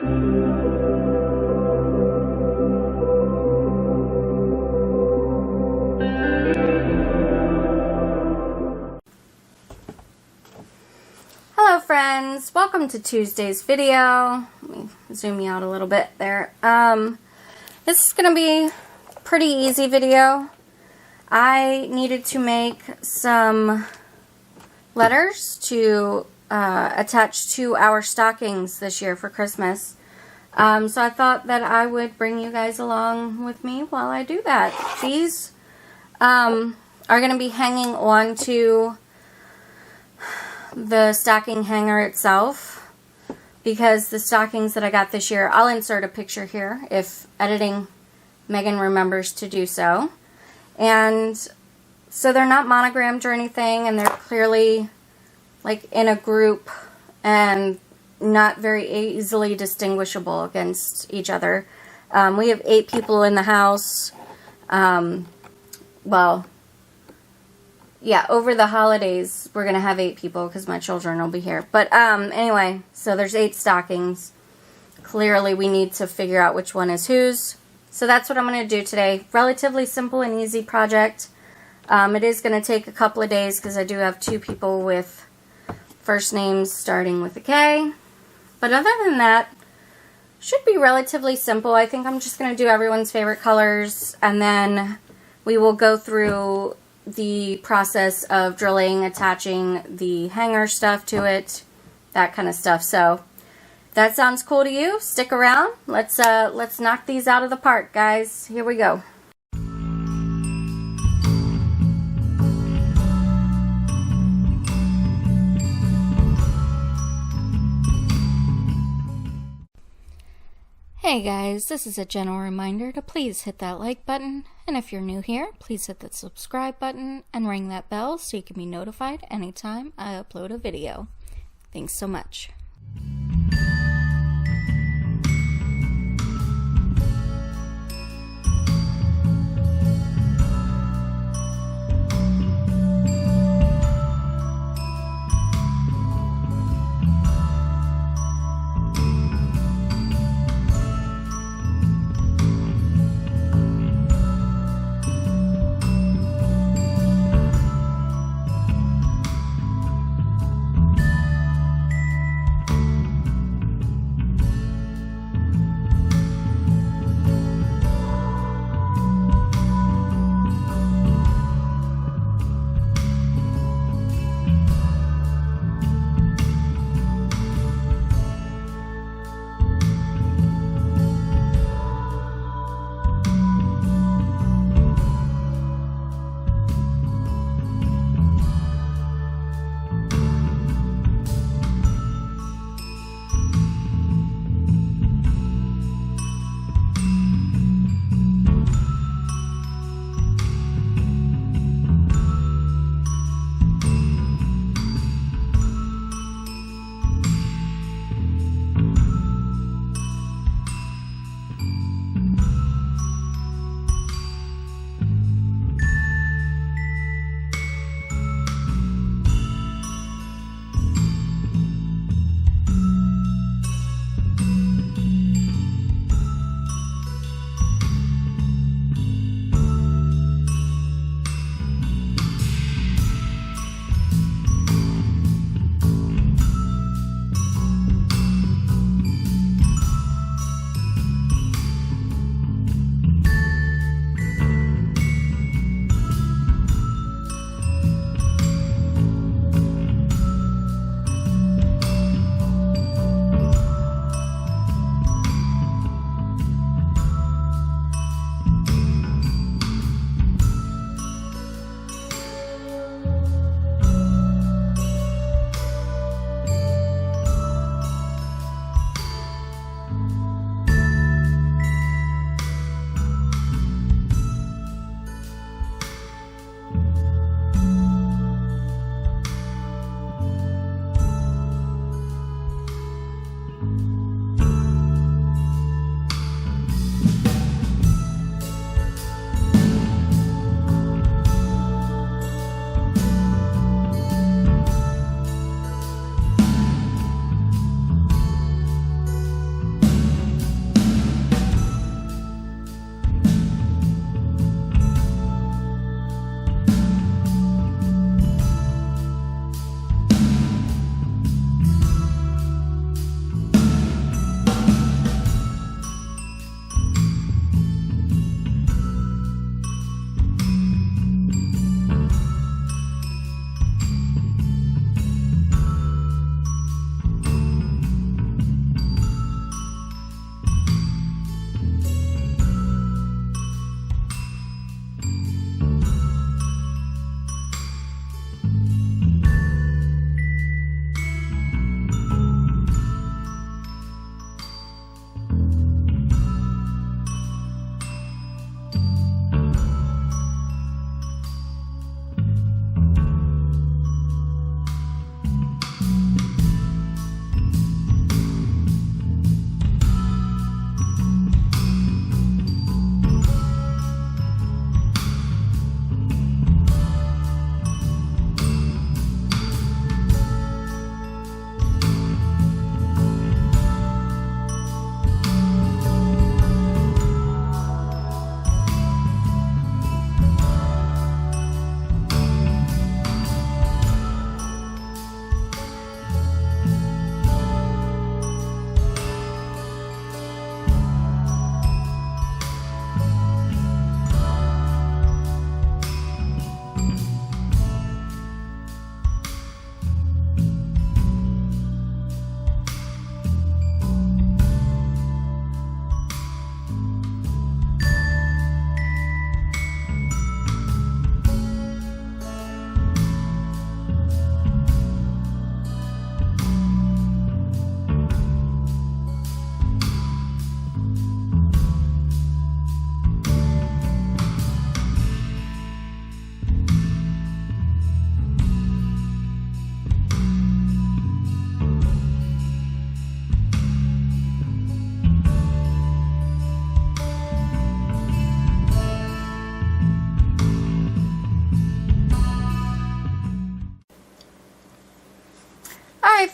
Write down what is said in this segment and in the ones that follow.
Hello friends, welcome to Tuesday's video. Let me zoom you out a little bit there. This is going to be a pretty easy video. I needed to make some letters to attach to our stockings this year for Christmas. So I thought that I would bring you guys along with me while I do that. These are going to be hanging on to the stocking hanger itself, because the stockings that I got this year, I'll insert a picture here if editing Megan remembers to do so. And so they're not monogrammed or anything, and they're clearly like in a group and not very easily distinguishable against each other. We have 8 people in the house. Well, yeah, over the holidays, we're going to have 8 people because my children will be here. But anyway, so there's 8 stockings. Clearly, we need to figure out which one is whose. So that's what I'm going to do today. Relatively simple and easy project. It is going to take a couple of days because I do have 2 people with first names starting with a K. But other than that, should be relatively simple. I think I'm just going to do everyone's favorite colors, and then we will go through the process of drilling, attaching the hanger stuff to it, that kind of stuff. So if that sounds cool to you, stick around. Let's knock these out of the park, guys. Here we go. Hey guys, this is a gentle reminder to please hit that like button, and if you're new here, please hit the subscribe button and ring that bell so you can be notified anytime I upload a video. Thanks so much.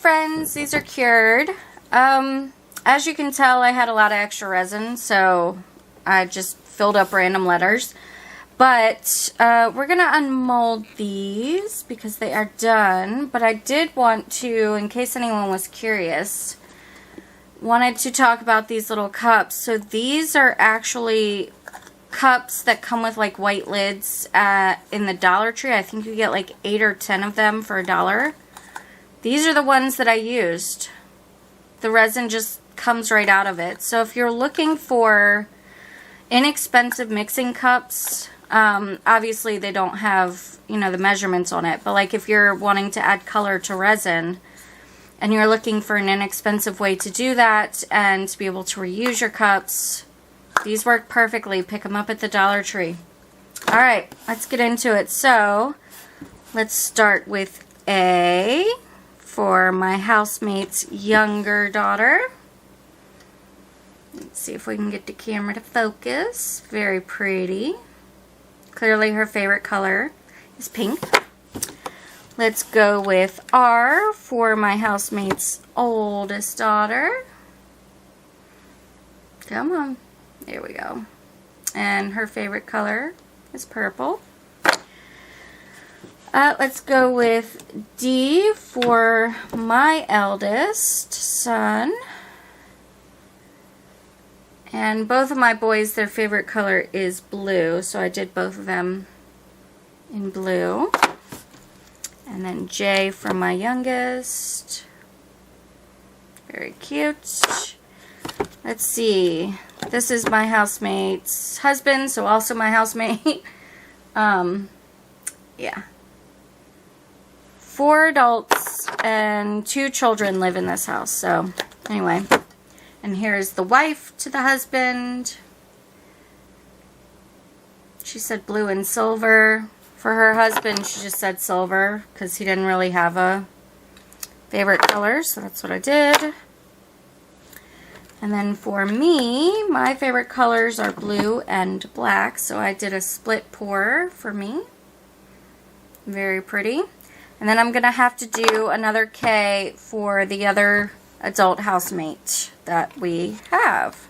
friends, these are cured. As you can tell, I had a lot of extra resin, so I just filled up random letters. But we're going to unmold these because they are done. But I did want to, in case anyone was curious, wanted to talk about these little cups. So these are actually cups that come with like white lids in the Dollar Tree. I think you get like 8 or 10 of them for $1. These are the ones that I used. The resin just comes right out of it. So if you're looking for inexpensive mixing cups, obviously they don't have, you know, the measurements on it, but like if you're wanting to add color to resin and you're looking for an inexpensive way to do that and to be able to reuse your cups, these work perfectly. Pick them up at the Dollar Tree. Alright, let's get into it. So let's start with A for my housemate's younger daughter. Let's see if we can get the camera to focus. Very pretty. Clearly her favorite color is pink. Let's go with R for my housemate's oldest daughter. Come on. There we go. And her favorite color is purple. Let's go with D for my eldest son. And both of my boys, their favorite color is blue, so I did both of them in blue. And then J for my youngest. Very cute. Let's see. This is my housemate's husband, so also my housemate. Yeah. 4 adults and 2 children live in this house, so anyway. And here's the wife to the husband. She said blue and silver. For her husband, she just said silver because he didn't really have a favorite color, so that's what I did. And then for me, my favorite colors are blue and black, so I did a split pour for me. Very pretty. And then I'm going to have to do another K for the other adult housemate that we have.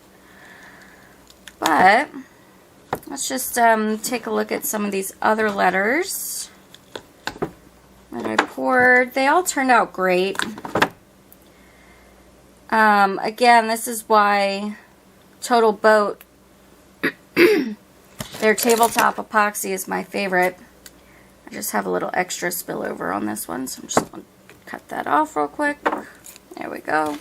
But let's just take a look at some of these other letters that I poured. They all turned out great. Again, this is why Total Boat, their tabletop epoxy is my favorite. I just have a little extra spillover on this one, so I'm just going to cut that off real quick. There we go.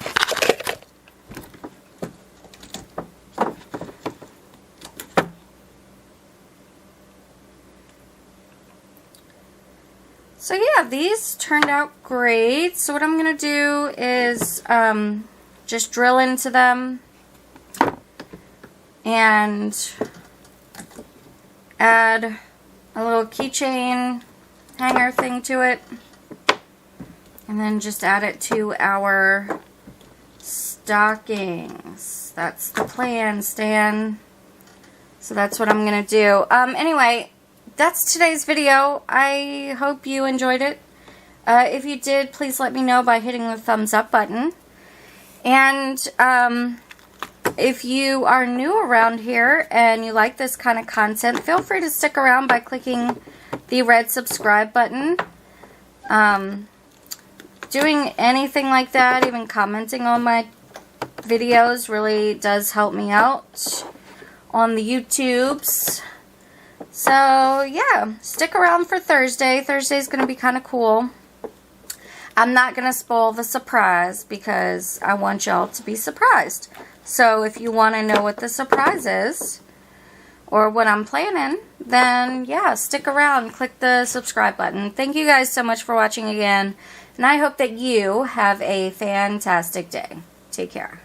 So yeah, these turned out great. So what I'm going to do is just drill into them and add a little keychain hanger thing to it. And then just add it to our stockings. That's the plan, Stan. So that's what I'm going to do. Anyway, that's today's video. I hope you enjoyed it. If you did, please let me know by hitting the thumbs up button. And if you are new around here and you like this kind of content, feel free to stick around by clicking the red subscribe button. Doing anything like that, even commenting on my videos, really does help me out on the YouTubes. So yeah, stick around for Thursday. Thursday's going to be kind of cool. I'm not going to spoil the surprise because I want y'all to be surprised. So if you want to know what the surprise is or what I'm planning, then yeah, stick around. Click the subscribe button. Thank you guys so much for watching again. And I hope that you have a fantastic day. Take care.